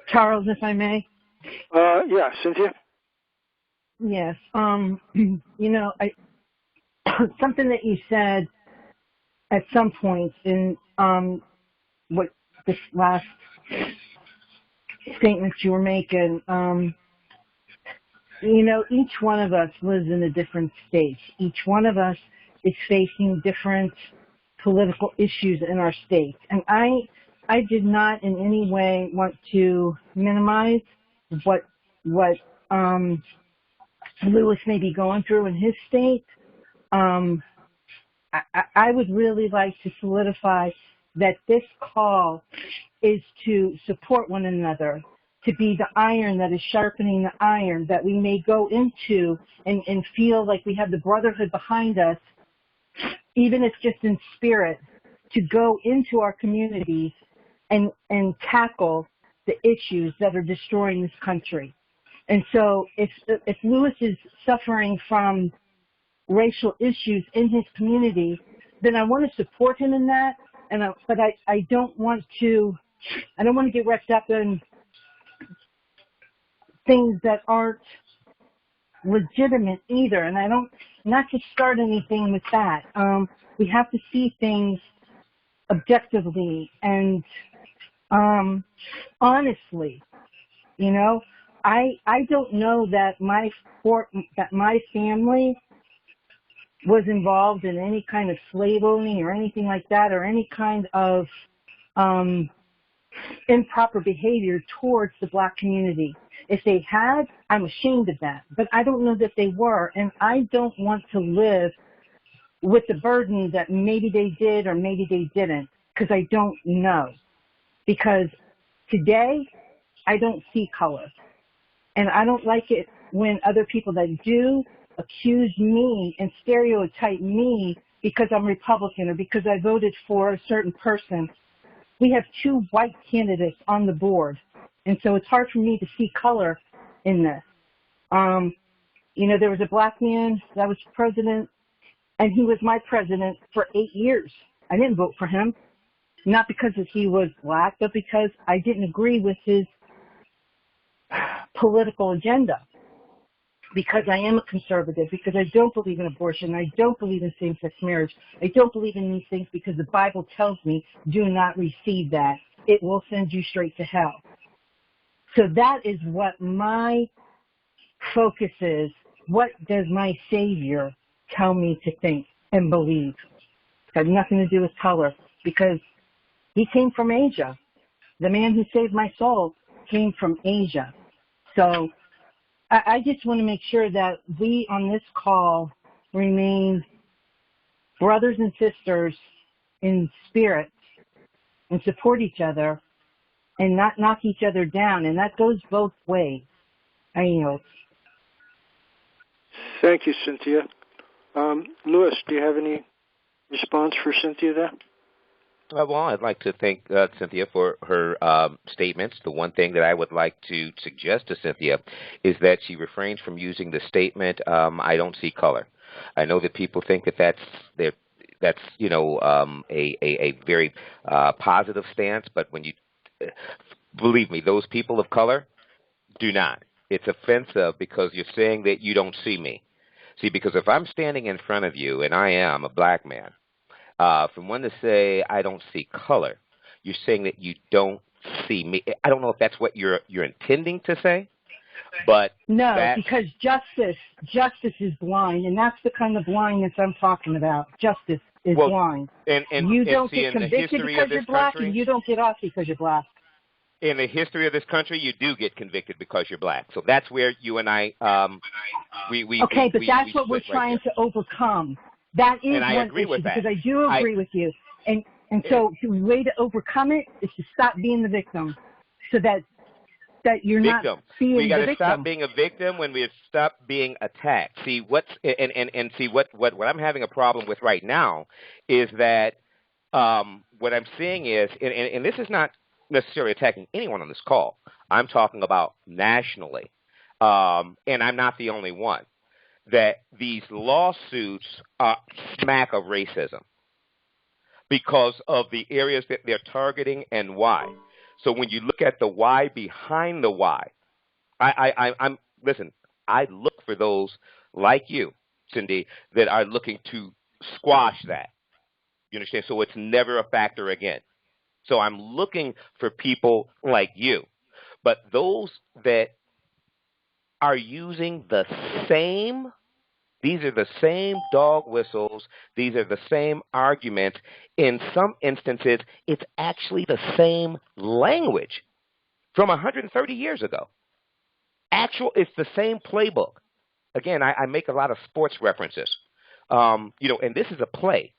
Charles, if I may. Yeah, Cynthia. Yes. You know, something that you said at some point in what this last statement you were making. You know, each one of us lives in a different state. Each one of us is facing different political issues in our state, and I did not in any way want to minimize what Lewis may be going through in his state. I would really like to solidify that this call is to support one another, to be the iron that is sharpening the iron, that we may go into and feel like we have the brotherhood behind us, even if just in spirit, to go into our communities and tackle the issues that are destroying this country. And so if Lewis is suffering from racial issues in his community, then I want to support him in that. But I don't want to get wrapped up in things that aren't legitimate either. And I don't, not to start anything with that. We have to see things objectively and honestly. You know, I don't know that my family was involved in any kind of slave owning or anything like that, or any kind of improper behavior towards the black community. If they had, I'm ashamed of that. But I don't know that they were, and I don't want to live with the burden that maybe they did or maybe they didn't, because I don't know. Because today, I don't see color. And I don't like it when other people that do accuse me and stereotype me because I'm Republican or because I voted for a certain person. We have two white candidates on the board, and so it's hard for me to see color in this. You know, there was a black man that was president, and he was my president for 8 years. I didn't vote for him, not because he was black, but because I didn't agree with his political agenda, because I am a conservative, because I don't believe in abortion, I don't believe in same-sex marriage, I don't believe in these things because the Bible tells me do not receive that. It will send you straight to hell. So that is what my focus is. What does my Savior tell me to think and believe? It's got nothing to do with color, because he came from Asia. The man who saved my soul came from Asia. So I just want to make sure that we on this call remain brothers and sisters in spirit and support each other and not knock each other down. And that goes both ways. I yield. Thank you, Cynthia. Lewis, do you have any response for Cynthia there? Well, I'd like to thank Cynthia for her statements. The one thing that I would like to suggest to Cynthia is that she refrains from using the statement, I don't see color. I know that people think that that's you know, a very positive stance, but when you, believe me, those people of color do not. It's offensive because you're saying that you don't see me. See, because if I'm standing in front of you and I am a black man, from one to say I don't see color, you're saying that you don't see me. I don't know if that's what you're intending to say, but no, because justice is blind, and that's the kind of blindness I'm talking about. Justice is blind. And you don't see, get convicted because you're black, and you don't get off because you're black. In the history of this country, you do get convicted because you're black. So that's where you and I, but that's what we're trying to overcome. That is and I one agree issue, with that. because I do agree with you. And so the way to overcome it is to stop being the victim, so that you're not being the victim. We got to stop being a victim when we stop being attacked. See, what I'm having a problem with right now is that what I'm seeing is, and this is not necessarily attacking anyone on this call. I'm talking about nationally, and I'm not the only one, that these lawsuits smack of racism because of the areas that they're targeting and why. So when you look at the why behind the why, I'm listen. I look for those like you, Cindy, that are looking to squash that. You understand? So it's never a factor again. So I'm looking for people like you, but those that are using the same. These are the same dog whistles. These are the same arguments. In some instances, it's actually the same language from 130 years ago. It's the same playbook. Again, I make a lot of sports references. And this is a play.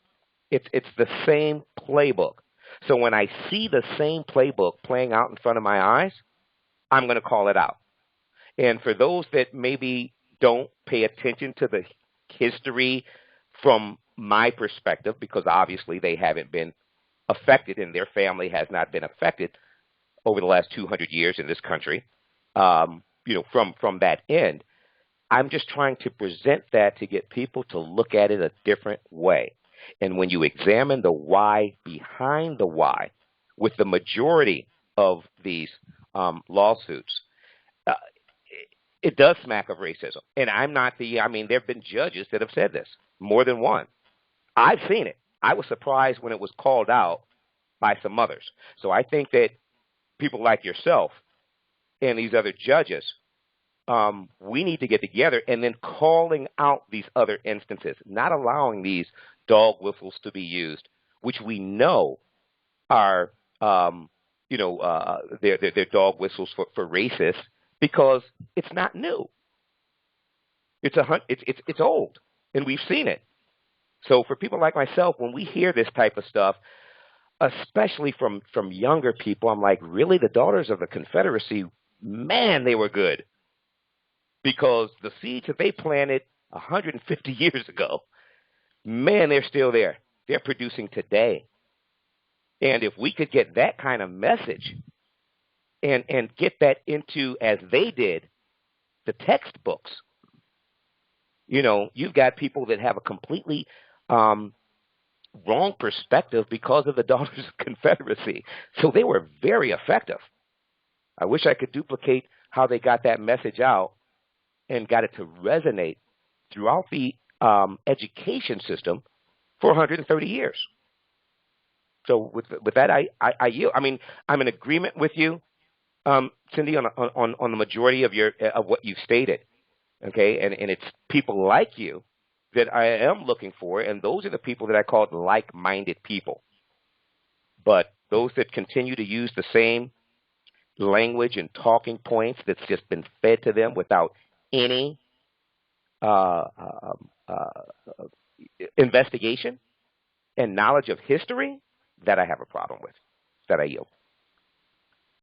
It's the same playbook. So when I see the same playbook playing out in front of my eyes, I'm going to call it out. And for those that maybe don't pay attention to the history from my perspective, because obviously they haven't been affected and their family has not been affected over the last 200 years in this country, from that end, I'm just trying to present that to get people to look at it a different way. And when you examine the why behind the why, with the majority of these lawsuits, it does smack of racism. And there have been judges that have said this, more than one. I've seen it. I was surprised when it was called out by some others. So I think that people like yourself and these other judges, we need to get together and then calling out these other instances, not allowing these dog whistles to be used, which we know are, they're dog whistles for racists, because it's not new. It's old, and we've seen it. So for people like myself, when we hear this type of stuff, especially from younger people, I'm like, really, the Daughters of the Confederacy, man, they were good. Because the seeds that they planted 150 years ago, man, they're still there. They're producing today. And if we could get that kind of message and get that into, as they did, the textbooks, you've got people that have a completely wrong perspective because of the Daughters of the Confederacy. So they were very effective. I wish I could duplicate how they got that message out and got it to resonate throughout the education system for 130 years. So with that, I yield. I'm in agreement with you, Cindy, on the majority of what you've stated. Okay, and it's people like you that I am looking for, and those are the people that I call like-minded people. But those that continue to use the same language and talking points that's just been fed to them without any investigation and knowledge of history, that I have a problem with. That I yield.